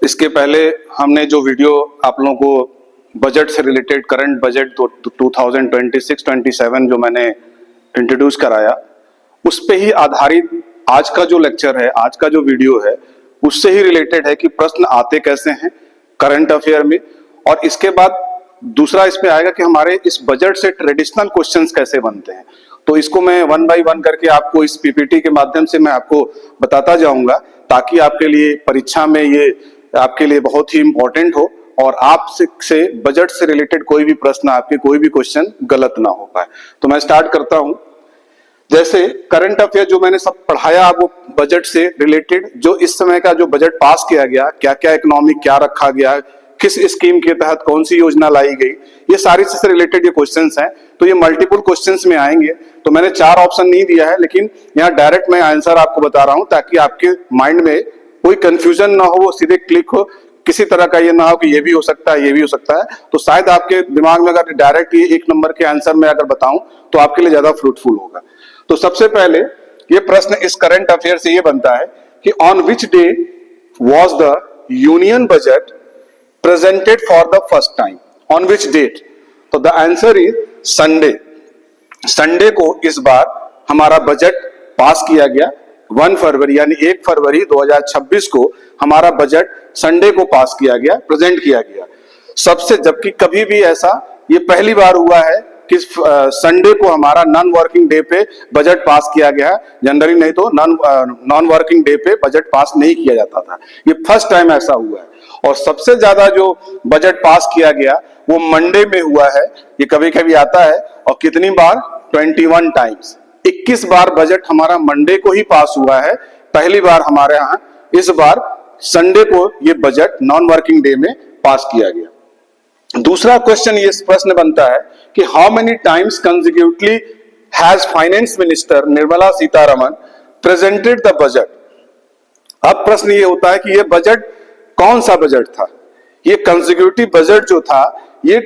इसके पहले हमने जो वीडियो आप लोगों को बजट से रिलेटेड करंट बजट तो 2026-27 जो मैंने इंट्रोड्यूस कराया, उस पे ही आधारित आज का जो लेक्चर है, आज का जो वीडियो है, उससे ही रिलेटेड है कि प्रश्न आते कैसे हैं करंट अफेयर में। और इसके बाद दूसरा इसमें आएगा कि हमारे इस बजट से ट्रेडिशनल क्वेश्चंस कैसे बनते हैं। तो इसको मैं वन बाय वन करके आपको इस पीपीटी के माध्यम से मैं आपको बताता जाऊंगा, ताकि आपके लिए परीक्षा में ये आपके लिए बहुत ही इंपॉर्टेंट हो और आप से बजट से रिलेटेड कोई भी प्रश्न, आपके कोई भी क्वेश्चन गलत ना हो पाए। तो मैं स्टार्ट करता हूं। जैसे करंट अफेयर जो मैंने सब पढ़ाया वो बजट से रिलेटेड, जो इस समय का जो बजट पास किया गया, क्या क्या इकोनॉमिक क्या रखा गया, किस स्कीम के तहत कौन सी योजना लाई गई, ये सारी से रिलेटेड ये क्वेश्चंस हैं। तो ये मल्टीपल क्वेश्चंस में आएंगे। तो मैंने 4 ऑप्शन नहीं दिया है, लेकिन यहाँ डायरेक्ट मैं आंसर आपको बता रहा हूं, ताकि आपके माइंड में कोई कंफ्यूजन ना हो, वो सीधे क्लिक हो, किसी तरह का ये ना हो कि ये भी हो सकता है, ये भी हो सकता है। तो शायद आपके दिमाग में अगर डायरेक्ट ये 1 नंबर के आंसर में अगर बताऊं तो आपके लिए ज्यादा फ्रूटफुल होगा। तो सबसे पहले ये प्रश्न इस करंट अफेयर से ये बनता है कि on which day was the union budget presented for the first time, on which date? तो the answer is Sunday. Sunday को इस बार हमारा बजट पास किया गया। 1 फरवरी यानी 1 फरवरी 2026 को हमारा बजट संडे को पास किया गया, प्रेजेंट किया गया। सबसे, जबकि कभी भी ऐसा ये पहली बार हुआ है कि संडे को हमारा नॉन वर्किंग डे पे बजट पास किया गया है। जनरली नहीं तो नॉन वर्किंग डे पे बजट पास नहीं किया जाता था, ये फर्स्ट टाइम ऐसा हुआ है। और सबसे ज्यादा जो बजट पास किया गया वो मंडे में हुआ है। ये कभी कभी आता है, और कितनी बार? 21 टाइम्स, 21 बार बजट हमारा मंडे को ही पास हुआ है। पहली बार हमारे यहाँ इस बार संडे को ये बजट नॉन वर्किंग डे में पास किया गया। दूसरा क्वेश्चन ये प्रश्न बनता है कि how many times consecutively has finance minister Nirmala Sitharaman presented the budget? अब प्रश्न ये होता है कि ये बजट कौन सा बजट था? ये कंसेक्यूटिव बजट जो था, ये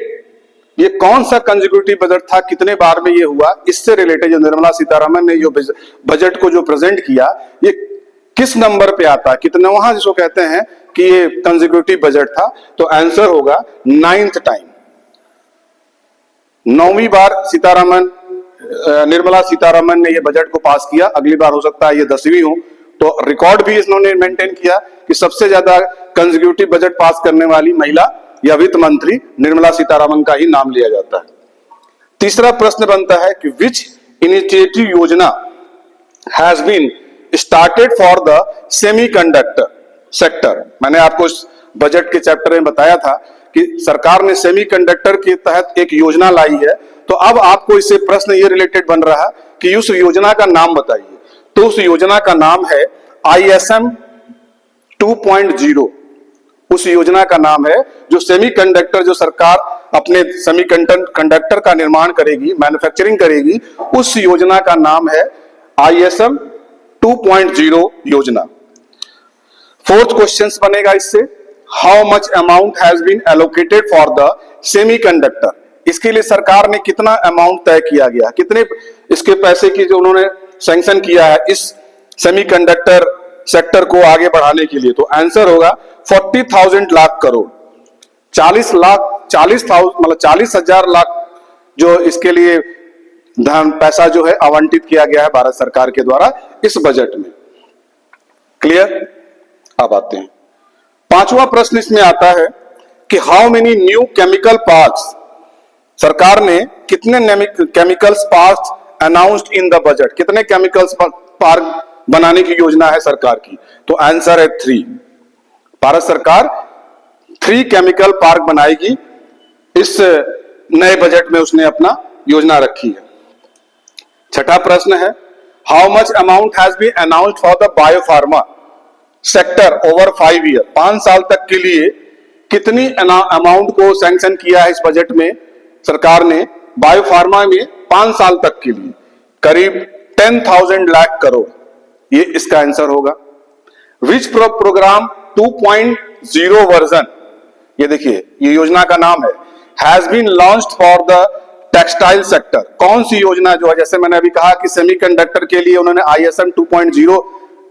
कौन सा कंसेक्यूटिव बजट था, कितने बार में ये हुआ? इससे रिलेटेड जो निर्मला सीतारमन ने जो बजट को जो प्रेजेंट किया, ये किस नंबर पे आता है, कितना वहां जिसको कहते हैं कि ये कंसेक्यूटिव बजट था? तो आंसर होगा 9th टाइम। 9वीं बार निर्मला सीतारमन ने ये बजट को पास किया। अगली बार हो सकता है ये 10वीं हो। तो रिकॉर्ड भी इन्होंने मेंटेन किया कि सबसे ज्यादा कंसेक्यूटिव बजट पास करने वाली महिला या वित्त मंत्री निर्मला सीतारमन का ही नाम लिया जाता है। तीसरा प्रश्न बनता है कि विच इनिशिएटिव योजना has been started for the semiconductor sector? मैंने आपको इस बजट के चैप्टर में बताया था कि सरकार ने सेमीकंडक्टर के तहत एक योजना लाई है। तो अब आपको इससे प्रश्न ये रिलेटेड बन रहा है कि उस योजना का नाम बताइए। तो उस योजना का नाम है ISM 2.0। उस योजना का नाम है जो सेमीकंडक्टर, जो सरकार अपने सेमीकंडक्टर का निर्माण करेगी, मैन्युफैक्चरिंग करेगी, उस योजना का नाम है ISM 2.0 योजना। 4th क्वेश्चन बनेगा इससे, how much amount has been allocated for the semiconductor? इसके लिए सरकार ने कितना अमाउंट तय किया गया, कितने इसके पैसे की जो उन्होंने सैंक्शन किया है इस सेमीकंडक्टर सेक्टर को आगे बढ़ाने के लिए? तो आंसर होगा 40,000 लाख करोड़। 40,000 लाख जो इसके लिए धन पैसा जो है आवंटित किया गया है भारत सरकार के द्वारा इस बजट में। क्लियर? अब आते हैं 5वां प्रश्न। इसमें आता है कि how many new chemical parks, सरकार ने कितने chemicals parks announced in the budget? कितने केमिकल्स पार्क बनाने की योजना है सरकार की? तो आंसर है 3। भारत सरकार 3 केमिकल पार्क बनाएगी। इस नए बजट में उसने अपना योजना रखी है। 6ठा प्रश्न है, how much amount has been announced for the biopharma sector over 5 year? 5 साल तक के लिए कितनी अमाउंट को सैंक्शन किया है इस बजट में सरकार ने बायोफार्मा में 5 साल तक के लिए? करीब 10,000 लाख करोड़, ये इसका आंसर होगा। विच प्रोग्राम 2.0 वर्जन, ये देखिए ये योजना का नाम है, has been launched for the textile sector? कौन सी योजना जो है, जैसे मैंने अभी कहा कि सेमीकंडक्टर के लिए उन्होंने ISM 2.0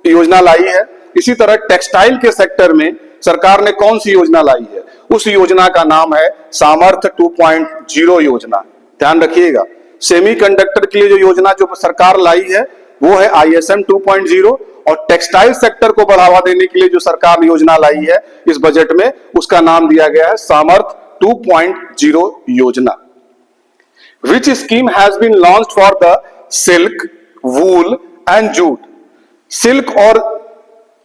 योजना लाई है, इसी तरह टेक्सटाइल के सेक्टर में सरकार ने कौन सी योजना लाई है? उस योजना का नाम है सामर्थ्य 2.0 योजना। ध्यान रखिएगा, सेमीकंडक्टर के लिए जो योजना जो सरकार लाई है वो है ISM 2.0, और टेक्सटाइल सेक्टर को बढ़ावा देने के लिए जो सरकार योजना लाई है इस बजट में, उसका नाम दिया गया है सामर्थ्य 2.0 योजना। Which scheme has been launched for the silk, wool and jute? Silk और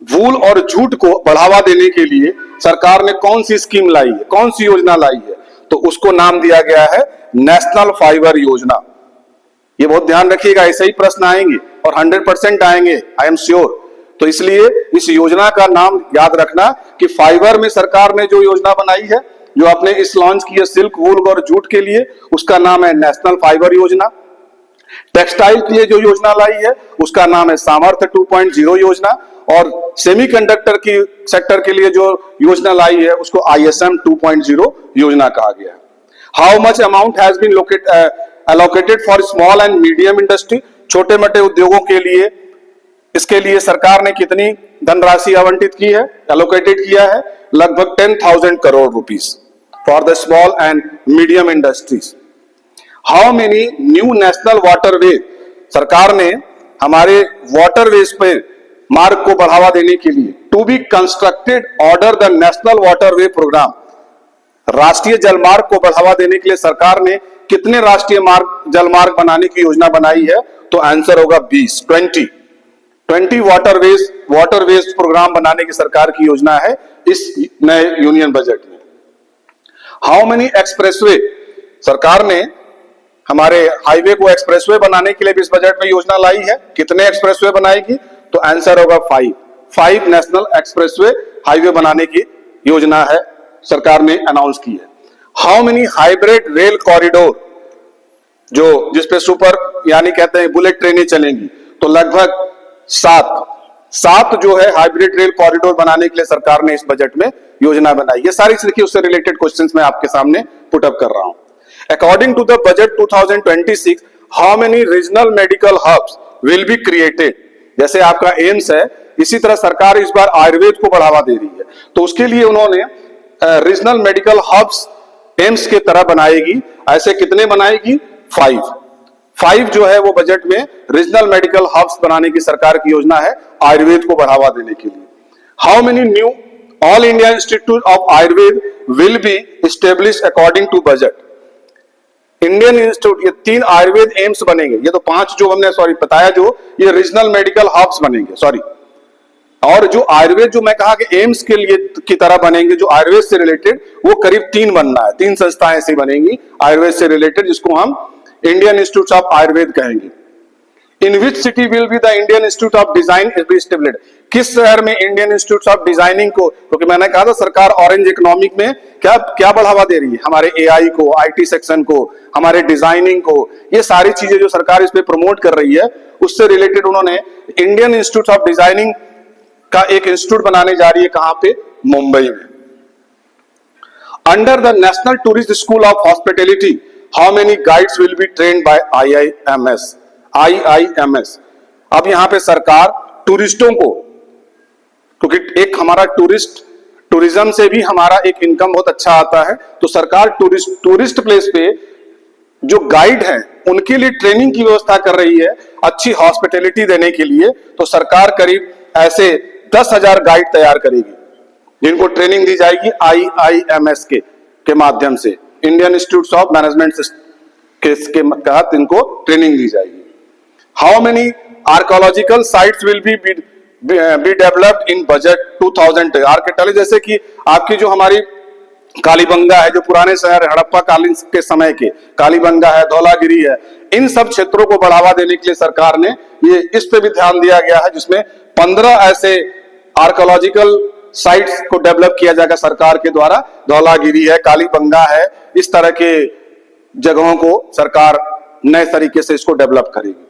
वूल और जूट को बढ़ावा देने के लिए सरकार ने कौन सी स्कीम लाई है, कौन सी योजना लाई है? तो उसको नाम दिया गया है नेशनल फाइबर योजना। ये बहुत ध्यान रखिएगा, ऐसे ही प्रश्न आएंगे और 100% आएंगे, आई एम श्योर। तो इसलिए इस योजना का नाम याद रखना कि फाइबर में सरकार ने जो योजना बनाई है, जो आपने इस लॉन्च की है सिल्क, वूल और जूट के लिए, उसका नाम है नेशनल फाइबर योजना। टेक्सटाइल के लिए जो योजना लाई है उसका नाम है सामर्थ्य 2.0 योजना, और सेमीकंडक्टर की सेक्टर के लिए जो योजना लाई है उसको ISM 2.0 योजना कहा गया है। How much amount has been allocated for small and medium industry? छोटे मोटे उद्योगों के लिए, इसके लिए सरकार ने कितनी धनराशि आवंटित की है, एलोकेटेड किया है? लगभग 10,000 crore rupees for the small and medium industries. How many new national waterway? सरकार ने हमारे वाटरवेज पे मार्ग को बढ़ावा देने के लिए to be constructed order the national waterway program, राष्ट्रीय जलमार्ग को बढ़ावा देने के लिए सरकार ने कितने राष्ट्रीय मार्ग जलमार्ग बनाने की योजना बनाई है? तो आंसर होगा 20 वाटरवेज प्रोग्राम बनाने की सरकार की योजना है इस नए यूनियन बजट में। How many expressway? सरकार ने हमारे हाईवे को एक्सप्रेसवे बनाने के लिए भी इस बजट में योजना लाई है। कितने एक्सप्रेसवे बनाएगी? तो आंसर होगा 5 नेशनल एक्सप्रेसवे हाईवे बनाने की योजना है, सरकार ने अनाउंस की है। How many hybrid rail corridor, जो जिसपे सुपर यानी कहते हैं बुलेट ट्रेनें चलेंगी, तो लगभग 7 जो है हाइब्रिड रेल कॉरिडोर बनाने के लिए सरकार ने इस बजट में योजना बनाई। ये सारी देखिए उससे रिलेटेड क्वेश्चंस मैं आपके सामने पुट अप कर रहा हूं। According to the budget 2026, how many regional medical hubs will be created? जैसे आपका एम्स है, इसी तरह सरकार इस बार आयुर्वेद को बढ़ावा दे रही है, तो उसके लिए उन्होंने रीजनल मेडिकल हब्स एम्स के तरह बनाएगी। ऐसे कितने बनाएगी? 5 जो है वो बजट में रीजनल मेडिकल हब्स बनाने की सरकार की योजना है आयुर्वेद को बढ़ावा देने के लिए। How many new all India institute of Ayurveda will be established according to budget? Indian institute, ये 3 आयुर्वेद एम्स बनेंगे। ये तो 5 जो हमने बताया, जो ये रीजनल मेडिकल हब्स बनेंगे, और जो आयुर्वेद जो मैं कहा कि एम्स के लिए की तरह बनेंगे, जो आयुर्वेद से रिलेटेड, वो करीब 3 बनना है। 3 संस्थाएं ऐसी बनेंगी आयुर्वेद से रिलेटेड, जिसको हम इंडियन इंस्टीट्यूट ऑफ आयुर्वेद कहेंगे। In which city will be the Indian institute of design established? किस शहर में इंडियन इंस्टीट्यूट ऑफ डिजाइनिंग को, क्योंकि मैंने कहा था सरकार ऑरेंज इकोनॉमिक में क्या बढ़ावा दे रही है, हमारे AI को, IT सेक्शन को, हमारे डिजाइनिंग को, ये सारी चीजें जो सरकार इस पे प्रमोट कर रही है, उससे रिलेटेड उन्होंने इंडियन इंस्टीट्यूट ऑफ डिजाइनिंग का एक इंस्टीट्यूट बनाने जा रही है। कहां पे? मुंबई में। Under the national tourist school of hospitality, how many guides will be trained by IIMS? अब यहां पे सरकार टूरिस्टों को, क्योंकि एक हमारा टूरिज्म से भी हमारा एक इनकम बहुत अच्छा आता है, तो सरकार टूरिस्ट प्लेस पे जो गाइड हैं उनके लिए ट्रेनिंग की व्यवस्था कर रही है, अच्छी हॉस्पिटैलिटी देने के लिए। तो सरकार करीब ऐसे 10,000 गाइड तैयार करेगी, जिनको ट्रेनिंग दी जाएगी IIMS के माध्यम से, इंडियन इंस्टीट्यूट ऑफ मैनेजमेंट के तहत इनको ट्रेनिंग दी जाएगी। How many archaeological sites will be developed in budget 2000? Archaeology, जैसे कि आपकी जो हमारी कालीबंगा है, जो पुराने शहर हड़प्पा कालीन के समय के कालीबंगा है, धौलागिरी है, इन सब क्षेत्रों को बढ़ावा देने के लिए सरकार ने ये इस पे भी ध्यान दिया गया है, जिसमें 15 ऐसे आर्कोलॉजिकल साइट्स को डेवलप किया जाएगा सरकार के द्वारा। धौलागिरी है, कालीबंगा है, इस तरह के जगहों को सरकार नए तरीके से इसको डेवलप करेगी।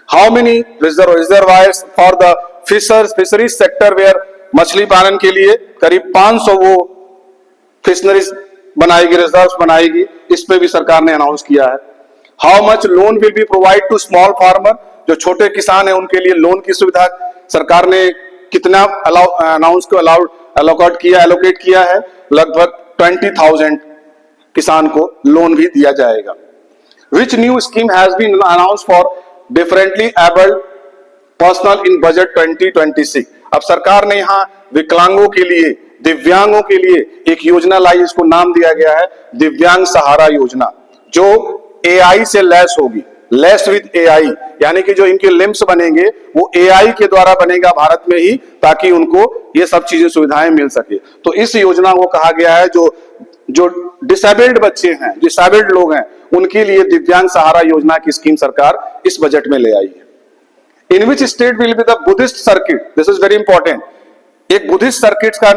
How many reservoirs for the fisheries sector where? मछली पालन के लिए करीब 500 वो फिशरीज बनाएगी, रिजर्व बनाएगी, इस पे भी सरकार ने अनाउंस किया है। How much loan will be provide to small farmer? जो छोटे किसान है उनके लिए लोन की सुविधा सरकार ने कितना एलोकेट किया है। लगभग 20,000 किसान को लोन भी दिया जाएगा। Which new scheme has been announced for differently abled personal in budget 2026? अब सरकार ने यहाँ विकलांगों के लिए, दिव्यांगों के लिए एक योजना लाई, इसको नाम दिया गया है दिव्यांग सहारा योजना, जो एआई से लैस होगी, लेस विद एआई, यानी कि जो इनके लिम्स बनेंगे वो एआई के द्वारा बनेगा भारत में ही, ताकि उनको ये सब चीजें सुविधाएं मिल सके। तो इस योजना को कहा गया है जो डिसेबल्ड बच्चे हैं, डिसेबल्ड लोग हैं, उनके लिए दिव्यांग सहारा योजना की स्कीम सरकार इस बजट में ले आई है। In which state will be the Buddhist circuit, this is very important, एक बुद्धिस्ट सर्किट का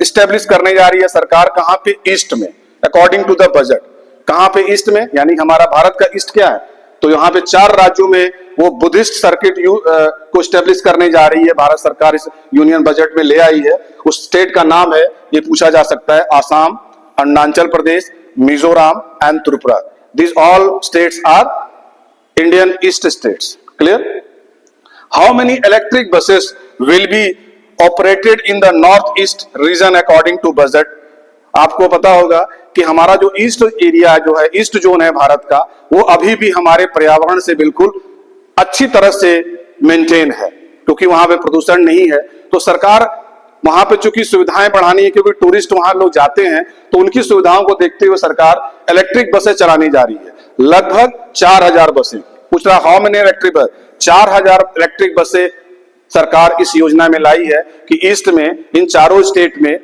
स्टेब्लिश करने जा रही है सरकार, कहां पे? ईस्ट में, अकॉर्डिंग टू द बजट। कहां पे ईस्ट में? यानी हमारा भारत का ईस्ट क्या है? तो यहाँ पे 4 राज्यों में वो बुद्धिस्ट सर्किट को स्टेब्लिश करने जा रही है भारत सरकार, इस यूनियन बजट में ले आई है। उस स्टेट का नाम है, ये पूछा जा सकता है, Assam, Arunachal Pradesh, Mizoram and Tripura. These all states are Indian East states. Clear? How many electric buses will be operated in the northeast region according to budget? आपको पता होगा कि हमारा जो ईस्ट एरिया जो है, ईस्ट जोन है भारत का, वो अभी भी हमारे पर्यावरण से बिल्कुल अच्छी तरह से मेंटेन है, क्योंकि वहां पे प्रदूषण नहीं है। तो सरकार वहां पे चूंकि सुविधाएं बढ़ानी है, क्योंकि टूरिस्ट वहां लोग जाते हैं, तो उनकी सुविधाओं को देखते हुए सरकार इलेक्ट्रिक बसें चलाने जा रही है। लगभग 4000 बसें, पूछ रहा how many electric bus, 4000 electric बसें सरकार इस योजना में लाई है कि ईस्ट में, इन चारों स्टेट में,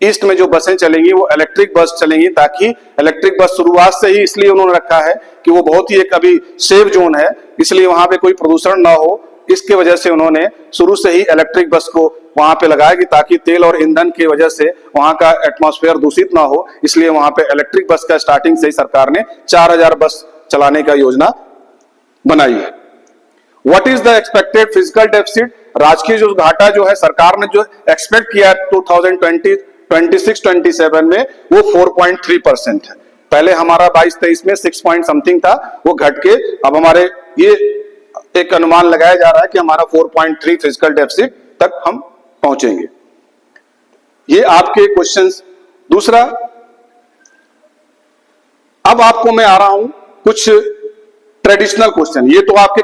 ईस्ट में जो बसें चलेंगी वो इलेक्ट्रिक बस चलेंगी, ताकि इलेक्ट्रिक बस शुरुआत से ही इसलिए उन्होंने रखा है कि वो बहुत ही एक अभी सेफ जोन है, इसलिए वहां पे कोई प्रदूषण ना हो, इसके वजह से उन्होंने शुरू से ही इलेक्ट्रिक बस को वहां पे लगाया कि ताकि तेल और ईंधन की वजह से वहां का एटमॉस्फेयर दूषित ना हो, इसलिए वहां पे इलेक्ट्रिक बस का स्टार्टिंग से ही सरकार ने 4000 बस चलाने का योजना बनाई है। What is the expected physical deficit? राजकीय जो घाटा जो है सरकार ने जो एक्सपेक्ट किया 2026-27 में, वो 4.3% है। पहले हमारा 22-23 में 6 पॉइंट समथिंग था, वो घट के अब हमारे ये एक अनुमान लगाया जा रहा है कि हमारा 4.3 फिजिकल डेफिसिट तक हम पहुंचेंगे। ये आपके क्वेश्चंस। दूसरा, अब आपको मैं आ रहा हूं कुछ ट्रेडिशनल क्वेश्चन। ये तो आपके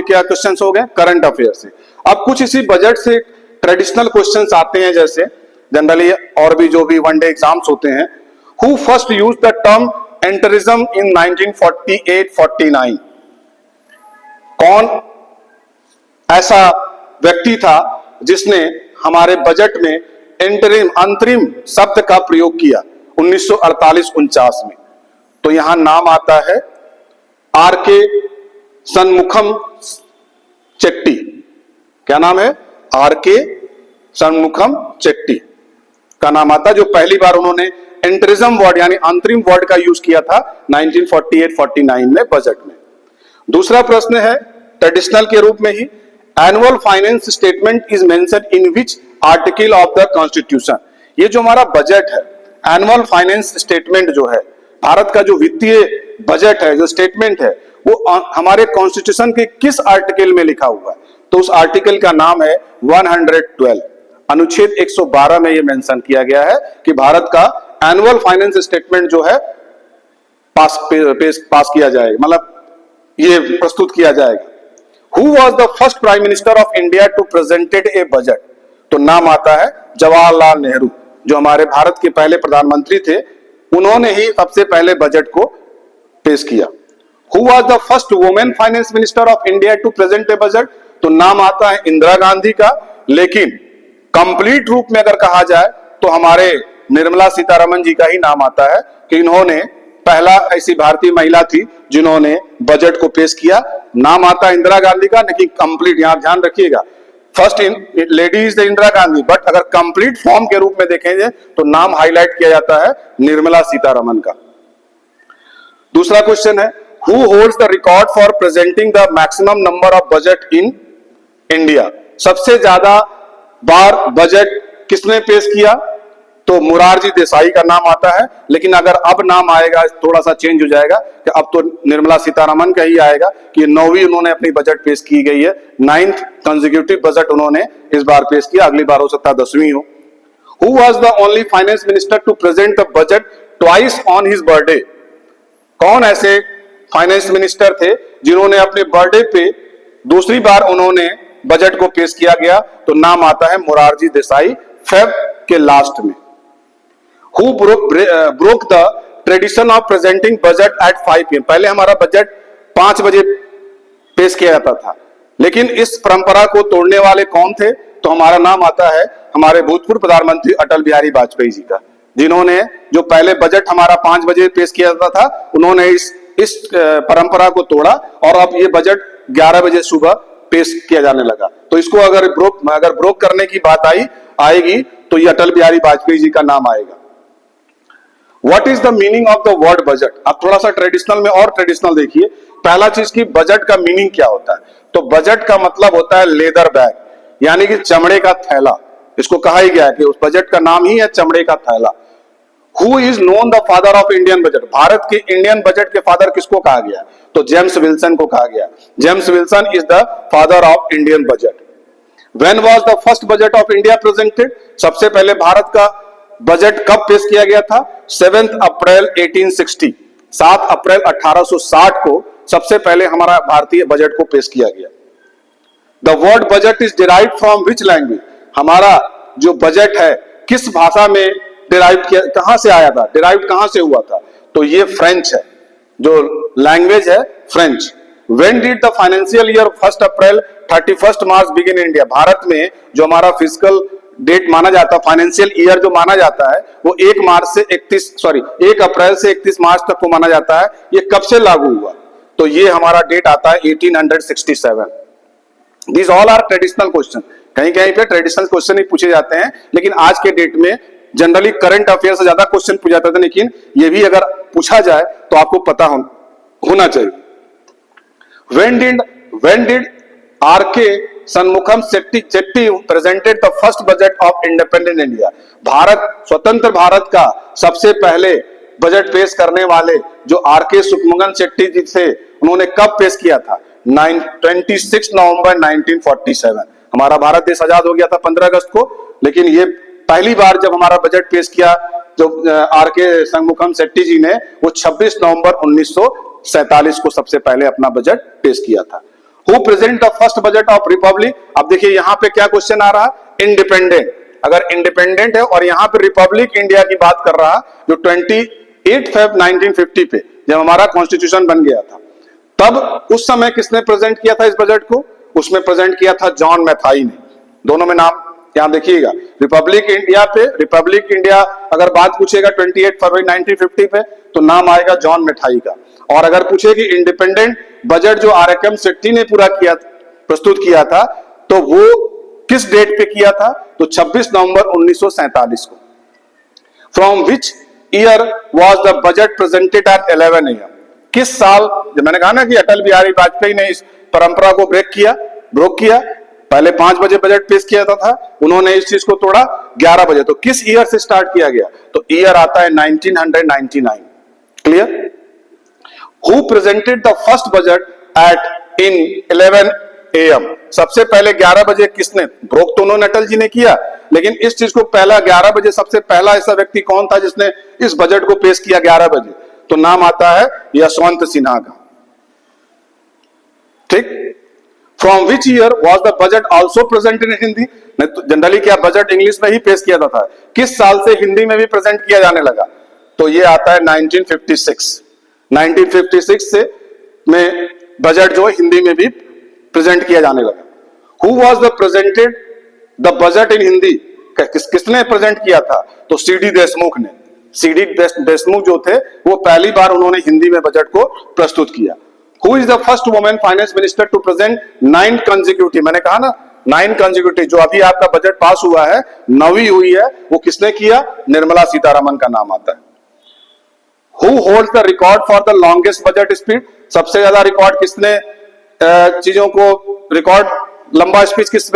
क्या क्वेश्चंस हो गए करंट अफेयर से। अब कुछ इसी बजट से ट्रेडिशनल क्वेश्चंस आते हैं, जैसे जनरली और भी जो भी वनडे एग्जाम्स होते हैं। Who first use the term entryism in 1948-49? कौन ऐसा व्यक्ति था जिसने हमारे बजट में एंटरिम, अंतरिम शब्द का प्रयोग किया 1948-49 में? तो यहां नाम आता है आर.के. षणमुखम चेट्टी। क्या नाम है? आर.के. षणमुखम चेट्टी का नाम आता है, जो पहली बार उन्होंने एंटरिज्म वर्ड यानी अंतरिम वर्ड का यूज किया था 1948-49 में बजट में। दूसरा प्रश्न है ट्रेडिशनल के रूप में ही, annual finance statement is mention in which article of the constitution? ये जो हमारा बजट है, एनुअल फाइनेंस स्टेटमेंट जो है, भारत का जो वित्तीय बजट है, जो स्टेटमेंट है, वो हमारे कॉन्स्टिट्यूशन के किस आर्टिकल में लिखा हुआ है? तो उस आर्टिकल का नाम है 112, अनुच्छेद 112 में ये मेंशन किया गया है कि भारत का एनुअल फाइनेंस स्टेटमेंट जो है पास किया जाएगा, मतलब ये प्रस्तुत किया जाएगा। Who was the first Prime Minister of India to presented a budget? तो नाम आता है जवाहरलाल नेहरू, जो हमारे भारत के पहले प्रधानमंत्री थे, उन्होंने ही सबसे पहले बजट को पेश किया। Who was the first woman Finance Minister of India to present a budget? तो नाम आता है इंदिरा गांधी का, लेकिन कंप्लीट रूप में अगर कहा जाए तो हमारे निर्मला सीतारमण जी का ही नाम आता है कि इन्होंने पहला ऐसी भारतीय महिला थी जिन्होंने बजट को पेश किया। नाम आता है इंदिरा गांधी का, लेकिन कंप्लीट, यहां ध्यान रखिएगा, first lady is the Indira Gandhi, but अगर कंप्लीट फॉर्म के रूप में देखेंगे तो नाम हाईलाइट किया जाता है निर्मला सीतारमण का। दूसरा क्वेश्चन है, who holds the record for presenting the maximum number of budget in India? सबसे ज्यादा बार बजट किसने पेश किया? तो मुरारजी देसाई का नाम आता है, लेकिन अगर अब नाम आएगा थोड़ा सा चेंज हो जाएगा कि अब तो निर्मला सीतारमण का ही आएगा कि 9वीं उन्होंने अपनी बजट पेश की गई है, 9th कंसेक्यूटिव बजट उन्होंने इस बार पेश किया, अगली बार हो सकता है 10वीं हो। Who was the only finance minister to present the budget twice on his birthday? कौन ऐसे फाइनेंस मिनिस्टर थे जिन्होंने अपने बर्थडे पे दूसरी बार उन्होंने बजट को पेश किया गया? तो नाम आता है मोरारजी देसाई, फेब के लास्ट में। Who broke the tradition of presenting budget at 5 PM? पहले हमारा बजट 5 बजे पेश किया जाता था, लेकिन इस परंपरा को तोड़ने वाले कौन थे? तो हमारा नाम आता है हमारे भूतपूर्व प्रधानमंत्री अटल बिहारी वाजपेयी जी का, जिन्होंने जो पहले बजट हमारा 5 बजे पेश किया जाता था, उन्होंने इस परंपरा को तोड़ा और अब ये बजट 11 बजे सुबह पेश किया जाने लगा। तो इसको अगर ब्रोक करने की बात आएगी तो ये अटल बिहारी वाजपेयी जी का नाम आएगा। What is the meaning of the word budget? अब थोड़ा सा ट्रेडिशनल में और ट्रेडिशनल देखिए। पहला चीज की बजट का मीनिंग क्या होता है? तो बजट का मतलब होता है लेदर बैग, यानी कि चमड़े का थैला। इसको कहा ही गया है कि उस बजट का नाम ही है चमड़े का थैला। Who is known the father of Indian budget? Bharat के इंडियन बजट के फादर किसको कहा गया? तो जेम्स विल्सन को कहा गया। James Wilson is the father of Indian budget. When was the first budget of India presented? सबसे पहले भारत का बजट कब पेश किया गया था? 7 अप्रैल 1860, 7 अप्रैल 1860 को सबसे पहले हमारा भारतीय बजट को पेश किया गया। The word budget is derived from which language? हमारा जो बजट है किस भाषा में डिराइव किया, कहां से आया था, डिराइव कहां से हुआ था? तो ये फ्रेंच है, जो लैंग्वेज है French. When did the financial year 1 April 31 March begin India? Bharat में जो हमारा फिजिकल डेट माना जाता है, फाइनेंशियल ईयर जो माना जाता है, वो 1 अप्रैल से 31 मार्च तक को माना जाता है। ये कब से लागू हुआ? तो ये हमारा डेट आता है 1867। These all are traditional question। कहीं कहीं पे ट्रेडिशनल क्वेश्चन ही पूछे जाते हैं, लेकिन आज के डेट में जनरली करंट अफेयर से ज्यादा क्वेश्चन पूछा जाता था, लेकिन ये भी अगर पूछा जाए तो आपको पता होना चाहिए। When did R.K. Shanmugam Chetty presented the first budget of independent India? स्वतंत्र भारत का सबसे पहले बजट पेश करने वाले जो आर.के. सुब्रमण्यम शेट्टी जी थे, उन्होंने कब पेश किया था? 26 नवंबर 1947। हमारा भारत देश आजाद हो गया था 15 अगस्त को, लेकिन ये पहली बार जब हमारा बजट पेश किया जो आर.के. शनमुगम शेट्टी जी ने, वो 26 नवंबर 1947 को सबसे पहले अपना बजट पेश किया था। Who present the first budget of Republic? अब देखिए यहाँ पे क्या क्वेश्चन आ रहा है? इंडिपेंडेंट। अगर इंडिपेंडेंट है और यहाँ पे रिपब्लिक इंडिया की बात कर रहा, जो 28 फरवरी 1950 पे जब हमारा कॉन्स्टिट्यूशन बन गया था, तब उस समय किसने प्रेजेंट किया था इस बजट को? उसमें प्रेजेंट किया था जॉन मैथाई ने। दोनों में नाम यहाँ देखिएगा। रिपब्लिक इंडिया अगर बात पूछेगा 28 फरवरी 1950 पे, तो नाम आएगा जॉन मैथाई का। और अगर पूछे कि इंडिपेंडेंट बजट जो आर.के. शेट्टी ने प्रस्तुत किया था, तो वो किस डेट पे किया था? तो 26 नवंबर 1947 को। From which year was the budget presented at 11 AM? किस साल? जब मैंने कहा ना कि अटल बिहारी वाजपेयी ने इस परंपरा को ब्रेक किया, पहले 5 बजे बजट पेश किया था, उन्होंने इस चीज को तोड़ा 11 बजे। तो किस ईयर से स्टार्ट किया गया? तो ईयर आता है 1999। Clear? Who presented the first budget in 11 AM? सबसे पहले 11 बजे किसने ब्रोक? तो उन्होंने अटल जी ने किया, लेकिन इस चीज को पहला 11 बजे सबसे पहला ऐसा व्यक्ति कौन था जिसने इस बजट को पेश किया 11 बजे? तो नाम आता है यशवंत सिन्हा का। ठीक। From which year was the budget also present in Hindi? Generally क्या बजट इंग्लिश में ही पेश किया जाता है, किस साल से हिंदी में भी प्रेजेंट किया जाने लगा? तो ये आता है 1956 से में बजट जो हिंदी में भी प्रेजेंट किया जाने लगा। Who was the presented the budget in Hindi? किसने प्रेजेंट किया था? तो सीडी देशमुख ने। सीडी देशमुख जो थे, वो पहली बार उन्होंने हिंदी में बजट को प्रस्तुत किया। Who is the first woman finance minister to present 9 consecutive? मैंने कहा ना 9 consecutive, जो अभी आपका बजट पास हुआ है, 9वीं हुई है, वो किसने किया? निर्मला सीतारमण का नाम आता है। Who holds the record for the longest budget speech? सबसे ज्यादा रिकॉर्ड किसने चीजों को रिकॉर्ड लंबा स्पीच किस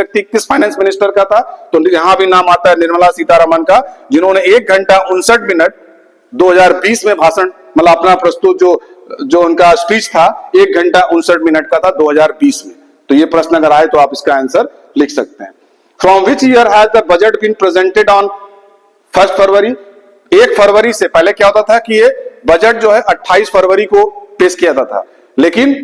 फाइनेंस मिनिस्टर का था? तो यहां भी नाम आता है निर्मला सीतारमण का, जिन्होंने 1 घंटा 59 मिनट 2020 में भाषण, मतलब अपना प्रस्तुत जो उनका स्पीच था 1 घंटा 59 मिनट का था 2020 में। तो ये प्रश्न अगर आए तो आप इसका आंसर लिख सकते हैं। From which year has the budget been presented on 1 February, 1 फरवरी से पहले क्या होता था कि ये बजट जो है 28 फरवरी को पेश किया जाता था, लेकिन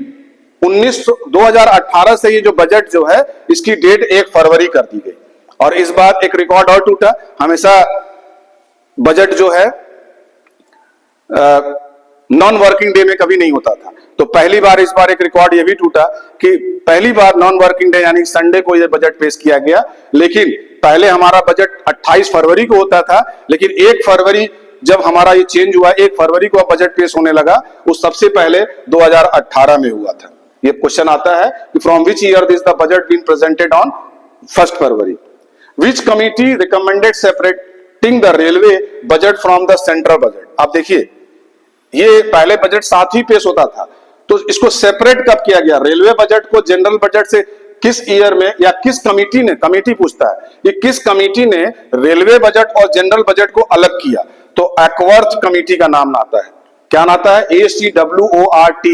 2018 से ये जो बजट जो है इसकी डेट 1 फरवरी कर दी गई। और इस बार एक रिकॉर्ड और टूटा। हमेशा बजट जो है नॉन वर्किंग डे में कभी नहीं होता था, तो पहली बार इस बार एक रिकॉर्ड ये भी टूटा कि पहली बार नॉन वर्किंग डे यानी संडे को ये बजट पेश किया गया। लेकिन पहले हमारा बजट 28 फरवरी को होता था, लेकिन 1 फरवरी जब हमारा ये चेंज हुआ, 1 फरवरी को बजट पेश होने लगा, वो सबसे पहले 2018 में हुआ था। ये क्वेश्चन आता है कि from which year this the budget been presented on 1 February. Which committee recommended separating the railway budget from the central budget. आप देखिए, ये पहले बजट साथ ही पेश होता था, तो इसको सेपरेट कब किया गया? रेलवे बजट को जनरल बजट से किस ईयर में या किस कमिटी ने, कमिटी पूछता है, ये किस कमिटी ने रेलवे बजट और जनरल बजट को अलग किया? तो एक्वर्थ कमिटी का नाम आता है। क्या नाम आता है? ACWORTH,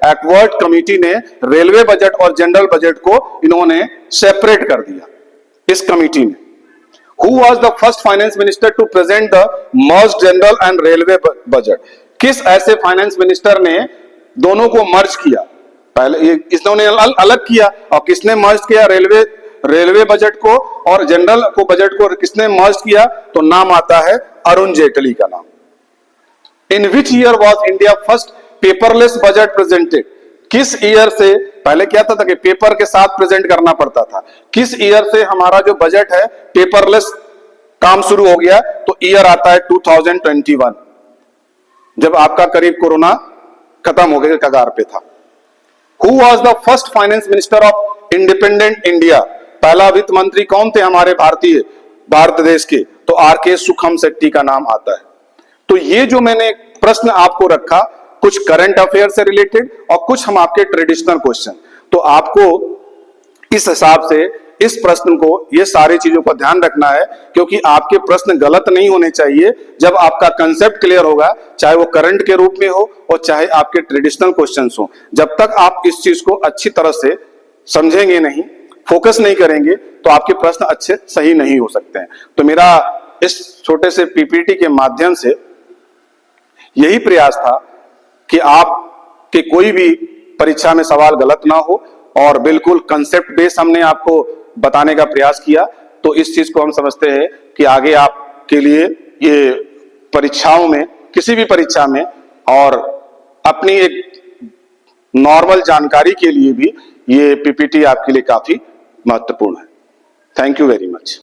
एक्वर्थ कमिटी ने रेलवे बजट और जनरल बजट को इन्होंने सेपरेट कर दिया, इस कमिटी ने। Who was the first finance minister to present the merged general and railway budget? किस ऐसे फाइनेंस मिनिस्टर ने दोनों को मर्ज किया? पहले ये इन्होंने अलग किया, और किसने मर्ज किया? रेलवे बजट को और जनरल को बजट को किसने मर्ज किया? तो नाम आता है अरुण जेटली का नाम। In which year was India first paperless budget presented? किस ईयर से, पहले क्या था कि पेपर के साथ प्रेजेंट करना पड़ता था, किस ईयर से हमारा जो बजट है पेपरलेस काम शुरू हो गया? तो ईयर आता है 2021, जब आपका करीब कोरोना खत्म हो गए कगार पे था। Who was the first finance minister of independent India? पहला वित्त मंत्री कौन थे हमारे भारत देश के? तो आर.के. सुखम शेट्टी का नाम आता है। तो ये जो मैंने प्रश्न आपको रखा, कुछ करंट अफेयर से रिलेटेड और कुछ हम आपके ट्रेडिशनल क्वेश्चन, तो आपको इस हिसाब से इस प्रश्न को, ये सारी चीजों का ध्यान रखना है, क्योंकि आपके प्रश्न गलत नहीं होने चाहिए। जब आपका कंसेप्ट क्लियर होगा, चाहे वो करंट के रूप में हो और चाहे आपके ट्रेडिशनल क्वेश्चंस हो, जब तक आप इस चीज को अच्छी तरह से समझेंगे नहीं, फोकस नहीं करेंगे, तो आपके प्रश्न अच्छे सही नहीं हो सकते हैं। तो मेरा इस छोटे से पीपीटी के माध्यम से यही प्रयास था कि आपके कोई भी परीक्षा में सवाल गलत ना हो, और बिल्कुल कंसेप्ट बेस हमने आपको बताने का प्रयास किया। तो इस चीज को हम समझते हैं कि आगे आपके लिए ये परीक्षाओं में, किसी भी परीक्षा में, और अपनी एक नॉर्मल जानकारी के लिए भी ये पीपीटी आपके लिए काफी महत्वपूर्ण है। Thank you very much.